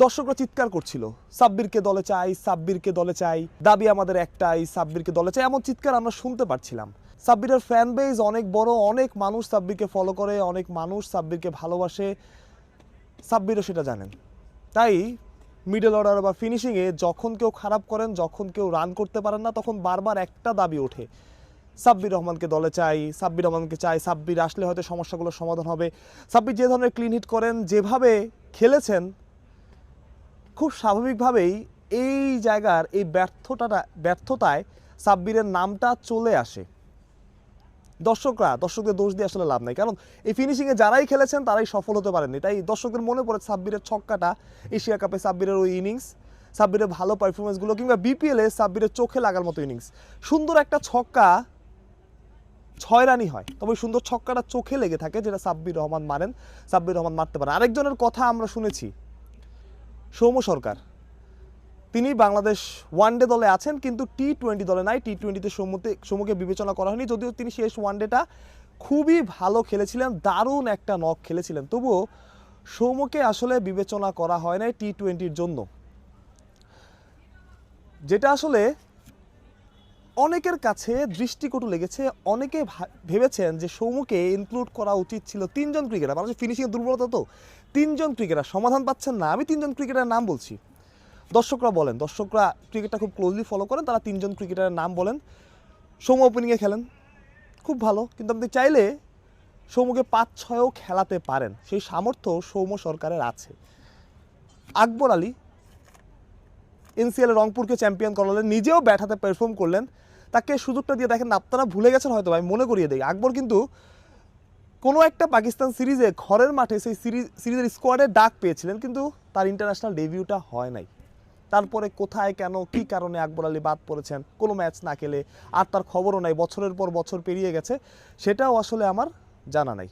দর্শকরা চিৎকার করছিল, সাব্বিরকে দলে চাই, সাব্বিরকে দলে চাই, দাবি আমাদের একটাই, সাব্বিরকে দলে চাই, এমন চিৎকার আমরা শুনতে পাচ্ছিলাম। সাব্বিরের ফ্যান বেজ অনেক বড়, অনেক মানুষ সাব্বিরকে ফলো করে, অনেক মানুষ সাব্বিরকে ভালোবাসে, সাব্বিরও সেটা জানেন। তাই মিডল অর্ডার বা ফিনিশিংয়ে যখন কেউ খারাপ করেন, যখন কেউ রান করতে পারেন না, তখন বারবার একটা দাবি ওঠে, সাব্বির রহমানকে দলে চাই, সাব্বির রহমানকে চাই, সাব্বির আসলে হয়তো সমস্যাগুলোর সমাধান হবে। সাব্বির যে ধরনের ক্লিন হিট করেন, যেভাবে খেলেছেন, খুব স্বাভাবিকভাবেই এই জায়গার এই ব্যর্থতায় সাব্বিরের নামটা চলে আসে। দর্শকদের দোষ দিয়ে আসলে লাভ নাই, কারণ এই ফিনিশিংয়ে যারাই খেলেছেন তারাই সফল হতে পারেননি। তাই দর্শকদের মনে পড়ে সাব্বিরের ছক্কাটা, এশিয়া কাপে সাব্বিরের ওই ইনিংস, সাব্বিরের ভালো পারফরমেন্সগুলো, কিংবা বিপিএলে সাব্বিরের চোখে লাগার মতো ইনিংস। সুন্দর একটা ছক্কা 6 রানই হয়, তবে সুন্দর ছক্কাটা চোখে লেগে থাকে, যেটা সাব্বির রহমান মারেন, সাব্বির রহমান মারতে পারেন। আরেকজনের কথা আমরা শুনেছি, সৌম্য সরকার। তিনি বাংলাদেশ ওয়ানডে দলে আছেন, কিন্তু টি-20 দলে নাই। টি-20তে সৌম্যকে বিবেচনা করা হয়নি, যদিও তিনি শেষ ওয়ানডেটা খুবই ভালো খেলেছিলেন, দারুণ একটা নক খেলেছিলেন, তবুও সৌম্যকে আসলে বিবেচনা করা হয় নাই টি-20-র জন্য। যেটা আসলে অনেকের কাছে দৃষ্টিকটু লেগেছে। অনেকে ভেবেছেন যে সৌম্যকে ইনক্লুড করা উচিত ছিল 3 জন ক্রিকেটার। বাংলাদেশের ফিনিশিংয়ের দুর্বলতা তো 3 জন ক্রিকেটার সমাধান পাচ্ছেন না। আমি 3 জন ক্রিকেটারের নাম বলছি, দর্শকরা ক্রিকেটটা খুব ক্লোজলি ফলো করেন, তারা 3 জন ক্রিকেটারের নাম বলেন। সৌম্য ওপেনিংয়ে খেলেন, খুব ভালো, কিন্তু আপনি চাইলে সৌম্যকে 5-6ও খেলাতে পারেন, সেই সামর্থ্য সৌম্য সরকারের আছে। আকবর আলী এনসিএল রংপুরকে চ্যাম্পিয়ন করালেন, নিজেও ব্যাট হাতে পারফর্ম করলেন, তাকে সুযোগটা দিয়ে দেখেন। আপনারা ভুলে গেছেন হয়তো, আমি মনে করিয়ে দিই, আকবর কিন্তু কোনো একটা পাকিস্তান সিরিজে ঘরের মাঠে সেই সিরিজের স্কোয়াডে ডাক পেয়েছিলেন, কিন্তু তার ইন্টারন্যাশনাল ডেবিউটা হয় নাই। তারপরে কোথায়, কেন, কী কারণে আকবর আলী বাদ পড়েছেন, কোনো ম্যাচ না খেলে, আর তার খবরও নাই, বছরের পর বছর পেরিয়ে গেছে, সেটাও আসলে আমার জানা নাই।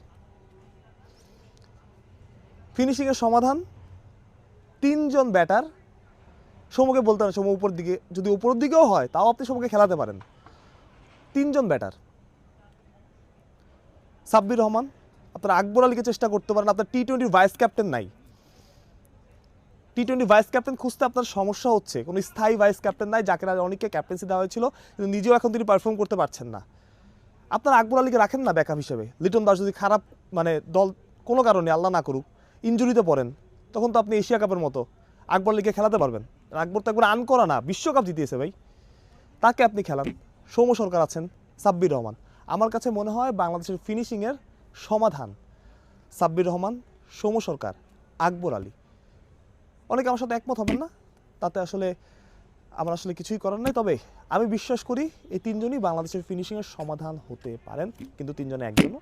ফিনিশিংয়ের সমাধান 3 জন ব্যাটার। সৌম্যকে বলতে না, সৌম্য উপর দিকে, যদি উপরের দিকেও হয় তাও আপনি সৌম্যকে খেলাতে পারেন। 3 জন ব্যাটার, সাব্বির রহমান, আপনারা আকবর আলীকে চেষ্টা করতে পারেন। আপনার টি-20 ভাইস ক্যাপ্টেন নাই, টি-20 ভাইস ক্যাপ্টেন খুঁজতে আপনার সমস্যা হচ্ছে, কোনো স্থায়ী ভাইস ক্যাপ্টেন নাই। জাকের আলী অনেককে ক্যাপ্টেন্সি দেওয়া হয়েছিল, কিন্তু নিজেও এখন তিনি পারফর্ম করতে পারছেন না। আপনার আকবর আলীকে রাখেন না ব্যাকআপ হিসেবে। লিটন দাস যদি খারাপ, দল কোনো কারণে আল্লাহ না করুক ইনজুরিতে পড়েন, তখন তো আপনি এশিয়া কাপের মতো আকবর আলীকে খেলাতে পারবেন। আকবর তো একবার আন করা না, বিশ্বকাপ জিতিয়েছে ভাই, তাকে আপনি খেলান। সৌম্য সরকার আছেন, সাব্বির রহমান। আমার কাছে মনে হয় বাংলাদেশের ফিনিশিংয়ের সমাধান সাব্বির রহমান, সৌম্য সরকার, আকবর আলী। অনেকে আমার সাথে একমত হবেন না, তাতে আসলে আমার আসলে কিছুই করার নেই। তবে আমি বিশ্বাস করি এই 3 জনই বাংলাদেশের ফিনিশিংয়ের সমাধান হতে পারেন, কিন্তু 3 জনে একজনও